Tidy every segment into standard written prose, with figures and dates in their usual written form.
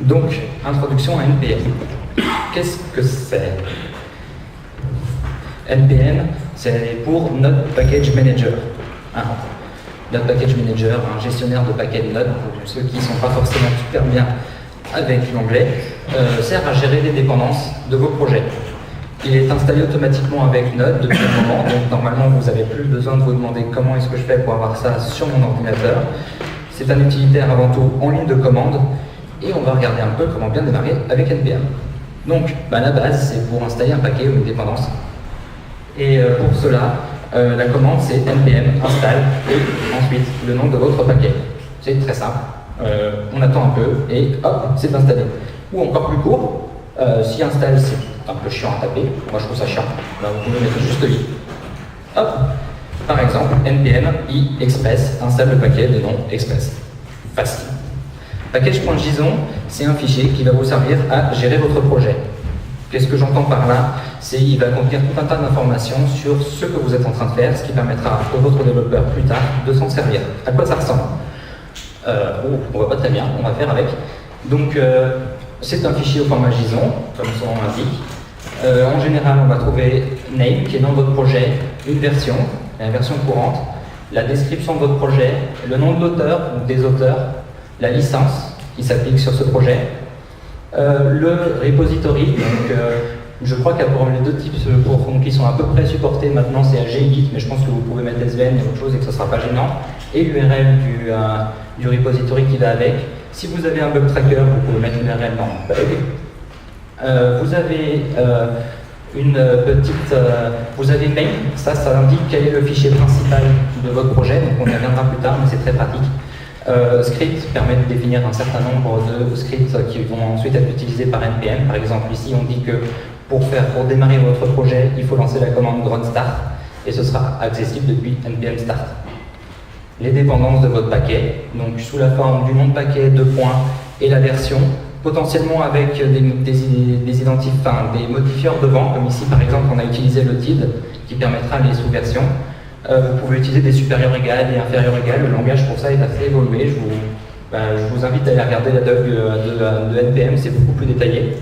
Donc, introduction à NPM. Qu'est-ce que c'est? NPM, c'est pour Node Package Manager. Node Package Manager, un gestionnaire de paquets de Node, pour ceux qui ne sont pas forcément super bien avec l'anglais, sert à gérer les dépendances de vos projets. Il est installé automatiquement avec Node depuis un moment, donc normalement vous n'avez plus besoin de vous demander comment est-ce que je fais pour avoir ça sur mon ordinateur. C'est un utilitaire avant tout en ligne de commande, et on va regarder un peu comment bien démarrer avec NPM. Donc, la base, c'est pour installer un paquet ou une dépendance. Et pour cela, la commande, c'est npm install et ensuite le nom de votre paquet. C'est très simple. On attend un peu et hop, c'est installé. Ou encore plus court, si install, c'est un peu chiant à taper. Moi, je trouve ça chiant. Là, vous pouvez mettre juste i. Hop. Par exemple, npm i express installe le paquet de nom express. Facile. Package.json, c'est un fichier qui va vous servir à gérer votre projet. Qu'est-ce que j'entends par là? C'est qu'il va contenir tout un tas d'informations sur ce que vous êtes en train de faire, ce qui permettra à votre développeur plus tard de s'en servir. À quoi ça ressemble? On voit pas très bien, on va faire avec. Donc, c'est un fichier au format JSON, comme son nom l'indique. En général, on va trouver name, qui est dans votre projet, une version, la version courante, la description de votre projet, le nom de l'auteur ou des auteurs, la licence qui s'applique sur ce projet, le repository, donc je crois qu'il y a pour les deux types qui sont à peu près supportés maintenant, c'est AGIT, mais je pense que vous pouvez mettre SVN et autre chose et que ce ne sera pas gênant, et l'URL du repository qui va avec. Si vous avez un bug tracker, vous pouvez mettre l'URL dans bug. Vous avez une petite... vous avez main, ça indique quel est le fichier principal de votre projet, donc on y reviendra plus tard, mais c'est très pratique. Script permet de définir un certain nombre de scripts qui vont ensuite être utilisés par NPM. Par exemple, ici, on dit que pour démarrer votre projet, il faut lancer la commande run start et ce sera accessible depuis NPM start. Les dépendances de votre paquet, donc sous la forme du nom de paquet, de points et la version, potentiellement avec des modifieurs devant, comme ici par exemple on a utilisé le TID qui permettra les sous-versions. Vous pouvez utiliser des supérieurs égales et inférieurs égales. Le langage pour ça est assez évolué. Je vous invite à aller regarder la doc de NPM, c'est beaucoup plus détaillé.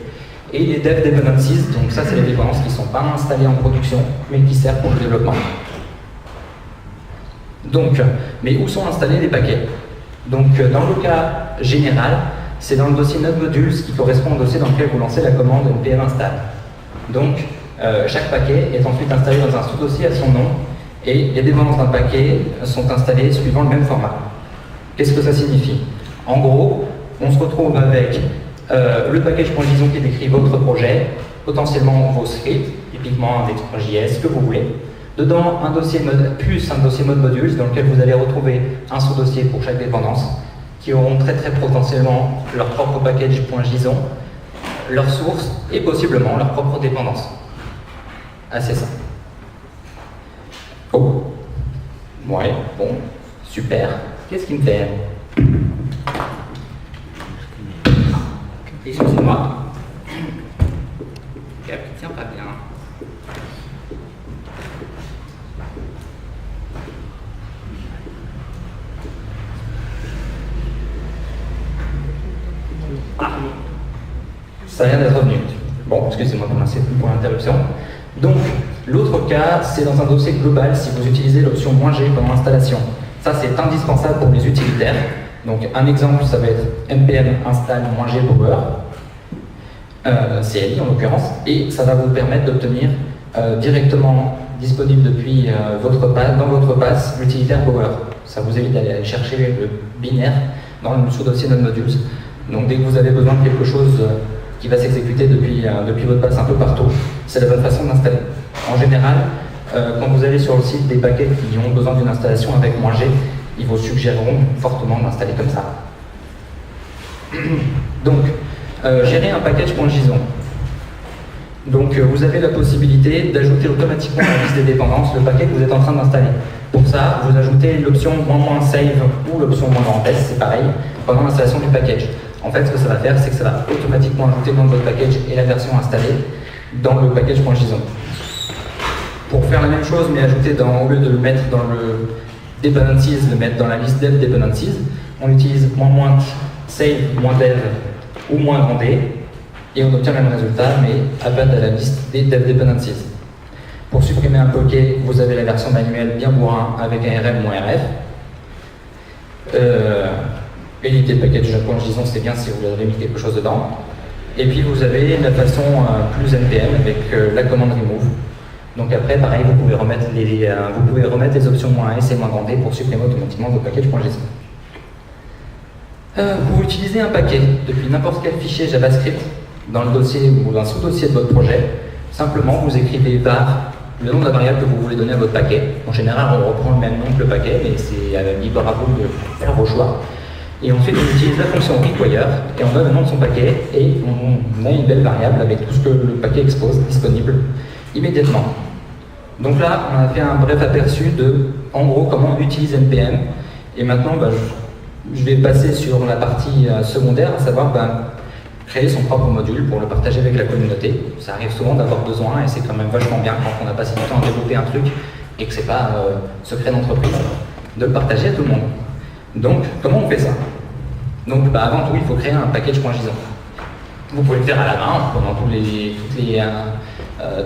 Et les dev dependencies, donc ça c'est les dépendances qui ne sont pas installées en production, mais qui servent pour le développement. Donc, mais où sont installés les paquets? Donc dans le cas général, c'est dans le dossier Node Modules qui correspond au dossier dans lequel vous lancez la commande npm install. Donc chaque paquet est ensuite installé dans un sous-dossier à son nom, et les dépendances d'un paquet sont installées suivant le même format. Qu'est-ce que ça signifie? En gros, on se retrouve avec le package.json qui décrit votre projet, potentiellement vos scripts, typiquement un Explore.js, que vous voulez. Dedans, un dossier mode, plus un dossier mode modules dans lequel vous allez retrouver un sous-dossier pour chaque dépendance, qui auront très potentiellement leur propre package.json, leur source et possiblement leur propre dépendance. Assez simple. Oh, ouais, bon, super. Qu'est-ce qui me fait? Excusez-moi. Il tient pas bien. Ah, ça vient d'être revenu. Bon, excusez-moi pour l'interruption. Donc, l'autre cas, c'est dans un dossier global si vous utilisez l'option "-g" pendant l'installation. Ça, c'est indispensable pour les utilitaires. Donc, un exemple, ça va être npm install "-g power", CLI en l'occurrence, et ça va vous permettre d'obtenir directement disponible depuis dans votre pass l'utilitaire power. Ça vous évite d'aller chercher le binaire dans le sous-dossier Node Modules. Donc, dès que vous avez besoin de quelque chose qui va s'exécuter depuis votre pass un peu partout, c'est la bonne façon d'installer. En général, quand vous allez sur le site des paquets qui ont besoin d'une installation avec "-g, ils vous suggéreront fortement d'installer comme ça. Donc, gérer un package.json. Donc, vous avez la possibilité d'ajouter automatiquement à la liste des dépendances le paquet que vous êtes en train d'installer. Pour ça, vous ajoutez l'option "-save" ou l'option "-s", c'est pareil, pendant l'installation du package. En fait, ce que ça va faire, c'est que ça va automatiquement ajouter le nom de votre package et la version installée dans le package.json. Pour faire la même chose, mais ajouter au lieu de le mettre dans le dependencies, le mettre dans la liste dev dependencies, on utilise "-save", "-dev", ou moins grand D, et on obtient le même résultat, mais append à la liste des dev dependencies. Pour supprimer un poké, vous avez la version manuelle bien bourrin avec un RM ou un RF. Et l'idée de package disons c'est bien si vous avez mis quelque chose dedans. Et puis vous avez la façon plus NPM avec la commande remove. Donc après, pareil, vous pouvez remettre les options -s et -d pour supprimer automatiquement vos packages.json. Vous utilisez un paquet depuis n'importe quel fichier JavaScript dans le dossier ou dans un sous-dossier de votre projet. Simplement, vous écrivez var, le nom de la variable que vous voulez donner à votre paquet. En général, on reprend le même nom que le paquet, mais c'est libre à vous de faire vos choix. Et ensuite, on utilise la fonction require et on donne le nom de son paquet et on a une belle variable avec tout ce que le paquet expose disponible immédiatement. Donc là, on a fait un bref aperçu de, en gros, comment on utilise NPM. Et maintenant, je vais passer sur la partie secondaire, à savoir créer son propre module pour le partager avec la communauté. Ça arrive souvent d'avoir besoin et c'est quand même vachement bien quand on a passé du temps à développer un truc et que c'est pas secret d'entreprise, de le partager à tout le monde. Donc, comment on fait ça? Donc, avant tout, il faut créer un package.json. Vous pouvez le faire à la main en prenant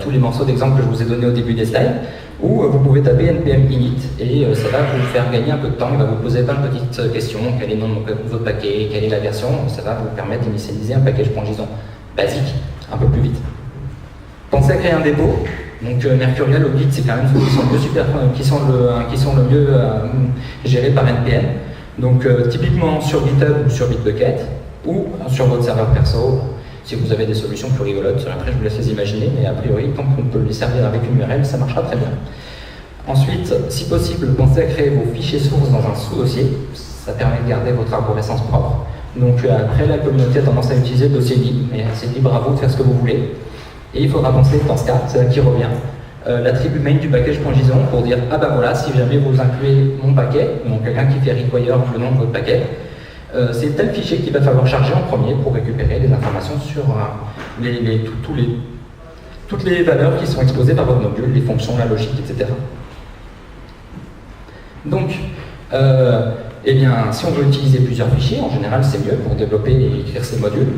tous les morceaux d'exemple que je vous ai donnés au début des slides, ou vous pouvez taper npm init et ça va vous faire gagner un peu de temps, il va vous poser plein de petites questions, quel est le nom de votre paquet, quelle est la version, ça va vous permettre d'initialiser un package.json basique, un peu plus vite. Pensez à créer un dépôt, donc Mercurial ou Git, c'est quand même ceux qui sont le mieux gérés par npm. Donc typiquement sur GitHub ou sur Bitbucket, ou sur votre serveur perso, si vous avez des solutions plus rigolotes. Après, je vous laisse les imaginer, mais a priori, tant qu'on peut les servir avec une URL, ça marchera très bien. Ensuite, si possible, pensez à créer vos fichiers sources dans un sous-dossier. Ça permet de garder votre arborescence propre. Donc après, la communauté a tendance à utiliser le dossier libre, mais c'est libre à vous de faire ce que vous voulez. Et il faudra penser, dans ce cas, c'est là qui revient, l'attribut main du package.json pour dire « Ah ben voilà, si jamais vous incluez mon paquet, donc quelqu'un qui fait require le nom de votre paquet, c'est tel fichier qu'il va falloir charger en premier pour récupérer les informations sur toutes les valeurs qui sont exposées par votre module, les fonctions, la logique, etc. » Donc, eh bien, si on veut utiliser plusieurs fichiers, en général c'est mieux pour développer et écrire ces modules.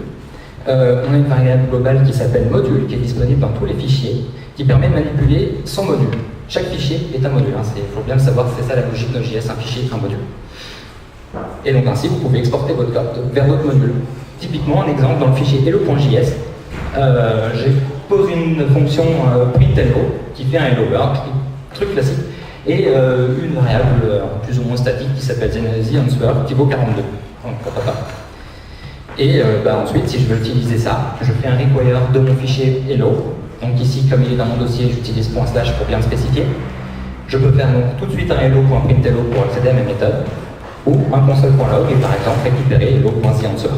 On a une variable globale qui s'appelle module, qui est disponible dans tous les fichiers, qui permet de manipuler son module. Chaque fichier est un module, il faut bien le savoir, c'est ça la logique Node.js, un fichier, un module. Et donc ainsi, vous pouvez exporter votre code vers d'autres modules. Typiquement, un exemple, dans le fichier hello.js, j'ai posé une fonction printhello qui fait un hello world, truc classique, et une variable plus ou moins statique qui s'appelle theAnswer qui vaut 42. Donc, et ensuite, si je veux utiliser ça, je fais un require de mon fichier hello. Donc ici, comme il est dans mon dossier, j'utilise // pour bien le spécifier. Je peux faire donc tout de suite un hello.printhello pour accéder à mes méthodes, ou un console.log et par exemple récupérer hello.theAnswer.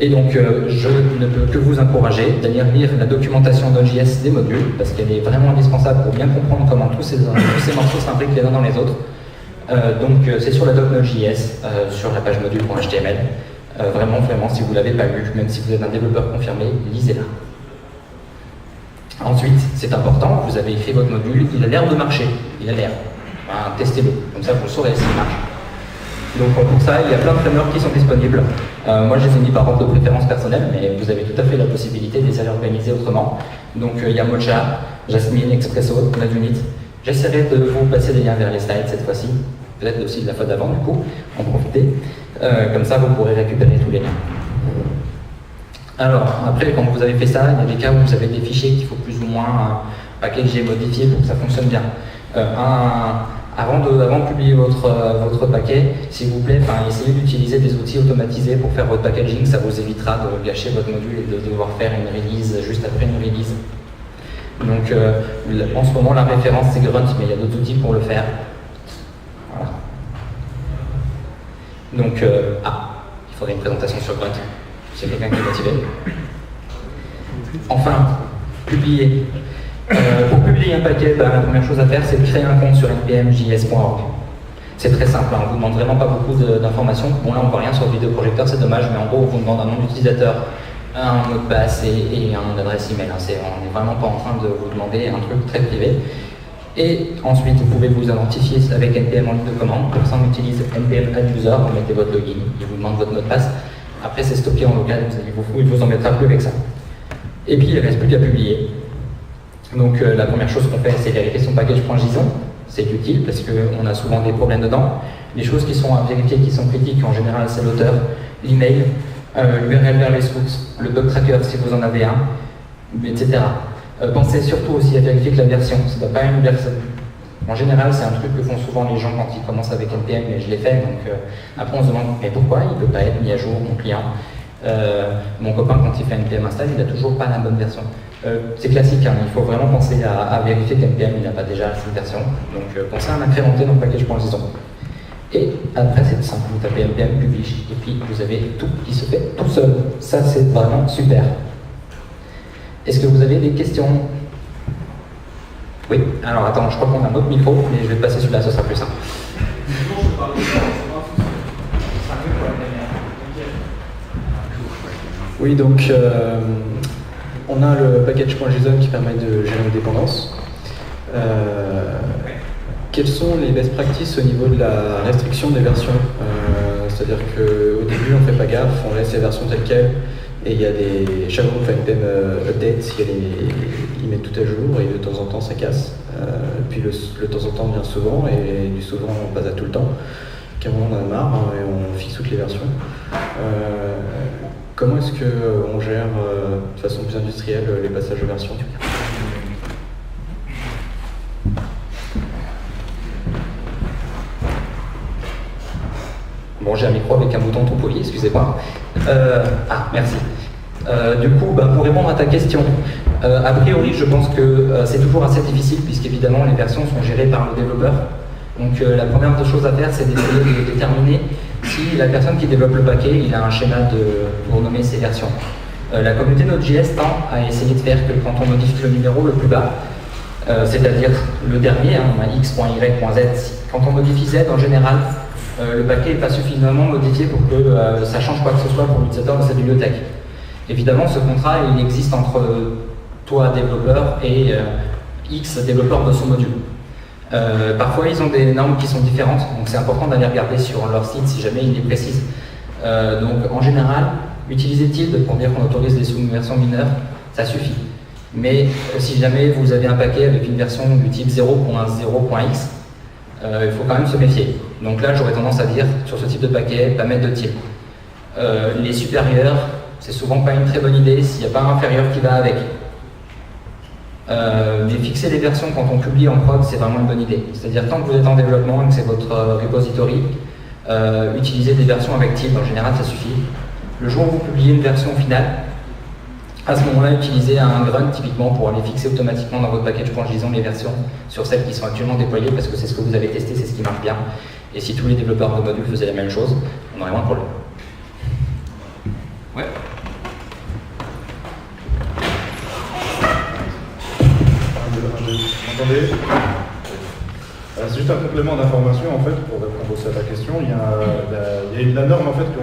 Et donc, je ne peux que vous encourager d'aller lire la documentation Node.js des modules, parce qu'elle est vraiment indispensable pour bien comprendre comment tous ces morceaux s'imbriquent les uns dans les autres. Donc, c'est sur la doc Node.js, sur la page module.html. Vraiment, si vous ne l'avez pas lu, même si vous êtes un développeur confirmé, lisez-la. Ensuite, c'est important, vous avez écrit votre module, il a l'air de marcher, il a l'air. Testez-le, comme ça vous saurez s'il marche. Donc pour ça, il y a plein de frameworks qui sont disponibles. Moi, je les ai mis par ordre de préférence personnelle, mais vous avez tout à fait la possibilité de les organiser autrement. Donc il y a Mocha, Jasmine, Expresso, Nadunit. J'essaierai de vous passer des liens vers les slides cette fois-ci, peut-être aussi de la fois d'avant du coup, en profiter. Comme ça, vous pourrez récupérer tous les liens. Alors, après, quand vous avez fait ça, il y a des cas où vous avez des fichiers qu'il faut plus ou moins packager, modifier pour que ça fonctionne bien. Avant de publier votre paquet, s'il vous plaît, essayez d'utiliser des outils automatisés pour faire votre packaging, ça vous évitera de gâcher votre module et de devoir faire une release juste après une release. Donc en ce moment la référence c'est Grunt, mais il y a d'autres outils pour le faire. Voilà. Donc, il faudrait une présentation sur Grunt, si quelqu'un qui est motivé. Enfin, publier. Pour publier un paquet, la première chose à faire, c'est de créer un compte sur npmjs.org. C'est très simple, on ne vous demande vraiment pas beaucoup d'informations. Bon, là, on ne voit rien sur le vidéoprojecteur, c'est dommage, mais en gros, on vous demande un nom d'utilisateur, un mot de passe et une adresse email. On n'est vraiment pas en train de vous demander un truc très privé. Et ensuite, vous pouvez vous identifier avec NPM en ligne de commande. Comme ça, on utilise NPM AddUser, vous mettez votre login, il vous demande votre mot de passe. Après, c'est stocké en local, il ne vous embêtera plus avec ça. Et puis, il ne reste plus qu'à publier. Donc, la première chose qu'on fait, c'est vérifier son package.json. C'est utile parce qu'on a souvent des problèmes dedans. Les choses qui sont à vérifier, qui sont critiques, en général, c'est l'auteur, l'email, l'URL vers les sources, le bug tracker si vous en avez un, etc. Pensez surtout aussi à vérifier que la version, ça doit pas une version. En général, c'est un truc que font souvent les gens quand ils commencent avec NPM, mais je l'ai fait, donc après on se demande mais pourquoi il ne peut pas être mis à jour, mon client. Mon copain, quand il fait NPM install, il n'a toujours pas la bonne version. C'est classique, hein, il faut vraiment penser à vérifier qu'NPM n'a pas déjà cette version, donc pensez à l'incrémenter dans le package.json. Et après, c'est simple, vous tapez NPM publish, et puis vous avez tout qui se fait tout seul. Ça, c'est vraiment super. Est-ce que vous avez des questions? Oui, alors attends, je crois qu'on a un autre micro, mais je vais passer celui-là, ce sera plus simple. Oui, donc on a le package.json qui permet de gérer les dépendances. Quelles sont les best practices au niveau de la restriction des versions? C'est-à-dire qu'au début, on ne fait pas gaffe, on laisse les versions telles quelles. Et il y a des. Chaque fois qu'on fait une NPM update, il met tout à jour et de temps en temps ça casse. Puis le temps en temps vient souvent et du souvent on passe à tout le temps. Qu'à un moment on en a marre hein, et on fixe toutes les versions. Comment est-ce qu'on gère de façon plus industrielle les passages de versions? Bon, j'ai un micro avec un bouton tout poli, excusez-moi. Merci. Du coup, pour répondre à ta question, a priori, je pense que c'est toujours assez difficile, puisqu'évidemment, les versions sont gérées par le développeur. Donc, la première chose à faire, c'est d'essayer de déterminer si la personne qui développe le paquet, il a un schéma pour nommer ses versions. La communauté Node.js tend à essayer de faire que quand on modifie le numéro le plus bas, c'est-à-dire le dernier, hein, on a x.y.z, quand on modifie z, en général, le paquet n'est pas suffisamment modifié pour que ça change quoi que ce soit pour l'utilisateur de cette bibliothèque. Évidemment, ce contrat, il existe entre toi, développeur, et X, développeur de son module. Parfois, ils ont des normes qui sont différentes, donc c'est important d'aller regarder sur leur site si jamais ils les précisent. Donc, en général, utiliser tilde pour dire qu'on autorise les sous-versions mineures, ça suffit. Mais si jamais vous avez un paquet avec une version du type 0.0.x, il faut quand même se méfier. Donc là, j'aurais tendance à dire, sur ce type de paquet, pas mettre de tilde. Les supérieurs, c'est souvent pas une très bonne idée s'il n'y a pas un inférieur qui va avec. Mais fixer les versions quand on publie en prod, c'est vraiment une bonne idée. C'est-à-dire, tant que vous êtes en développement et que c'est votre repository, utilisez des versions avec tilde, en général, ça suffit. Le jour où vous publiez une version finale, à ce moment-là, utilisez un grunt typiquement pour aller fixer automatiquement dans votre package.json les versions sur celles qui sont actuellement déployées parce que c'est ce que vous avez testé, c'est ce qui marche bien. Et si tous les développeurs de modules faisaient la même chose, on aurait moins de problème. Ouais. Vous m'entendez? C'est juste un complément d'information en fait pour répondre aussi à ta question. Il y a la norme en fait que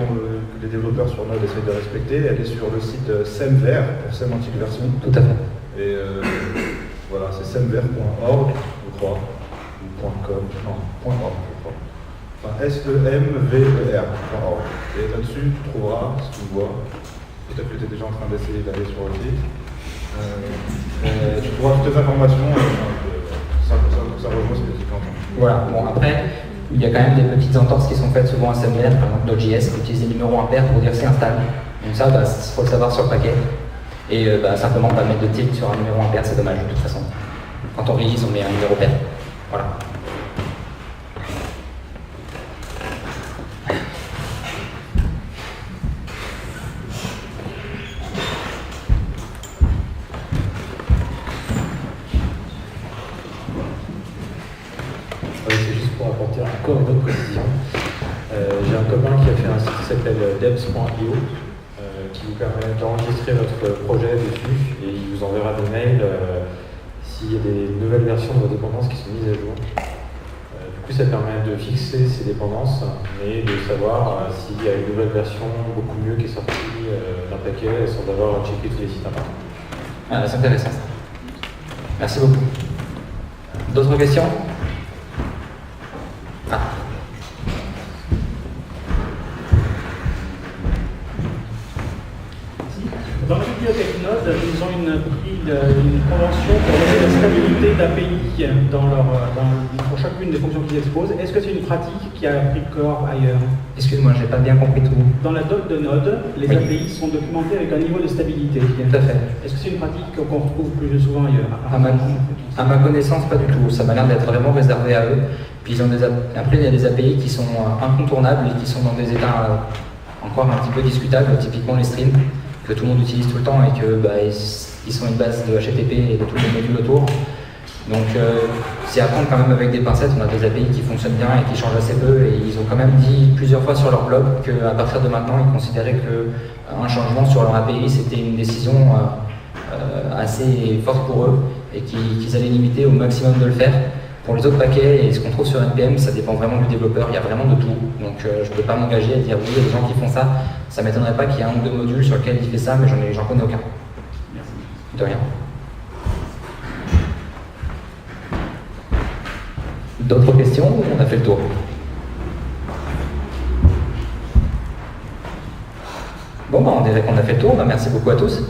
les développeurs sur Node essayent de respecter. Elle est sur le site semver pour sémantique version. Tout à fait. Et voilà, c'est semver.org, je crois, ou .com, non, .org, je crois. Enfin, semver.org. Et là-dessus, tu trouveras, si tu me vois, peut-être que tu es déjà en train d'essayer d'aller sur le site. Tu trouveras toutes les informations. Ça rejoint ce que tu entends. Voilà, bon après, il y a quand même des petites entorses qui sont faites souvent à SMR, par exemple Node.js, qui utilise des numéros impairs pour dire c'est instable. Donc ça, il faut le savoir sur le paquet. Et simplement pas mettre de tilde sur un numéro impair, c'est dommage de toute façon. Quand on release, on met un numéro pair. Voilà. Encore une autre précision. J'ai un copain qui a fait un site qui s'appelle devs.io qui vous permet d'enregistrer votre projet dessus et il vous enverra des mails s'il y a des nouvelles versions de vos dépendances qui sont mises à jour. Du coup, ça permet de fixer ces dépendances mais de savoir s'il y a une nouvelle version beaucoup mieux qui est sortie d'un paquet sans avoir checké tous les sites internet. C'est intéressant. Merci beaucoup. D'autres questions? Ah. Dans la bibliothèque Node, ils ont une convention pour la stabilité d'API pour chacune des fonctions qu'ils exposent. Est-ce que c'est une pratique qui a pris corps ailleurs? Excuse-moi, j'ai pas bien compris tout. Dans la doc de Node, les Oui. API sont documentées avec un niveau de stabilité. Tout à fait. Est-ce que c'est une pratique qu'on retrouve plus souvent ailleurs? À ma connaissance, pas du tout. Ça m'a l'air d'être vraiment réservé à eux. Puis après, il y a des API qui sont incontournables et qui sont dans des états encore un petit peu discutables, typiquement les streams, que tout le monde utilise tout le temps et que ils sont une base de HTTP et de tous les modules autour. Donc c'est à prendre quand même avec des pincettes. On a des API qui fonctionnent bien et qui changent assez peu, et ils ont quand même dit plusieurs fois sur leur blog qu'à partir de maintenant, ils considéraient qu'un changement sur leur API, c'était une décision assez forte pour eux et qu'ils allaient limiter au maximum de le faire. Pour les autres paquets et ce qu'on trouve sur NPM, ça dépend vraiment du développeur, il y a vraiment de tout. Donc je ne peux pas m'engager à dire oui, il y a des gens qui font ça. Ça ne m'étonnerait pas qu'il y ait un ou deux modules sur lesquels il fait ça, mais j'en connais aucun. Merci. De rien. D'autres questions ou on a fait le tour? Bon, on dirait qu'on a fait le tour. Merci beaucoup à tous.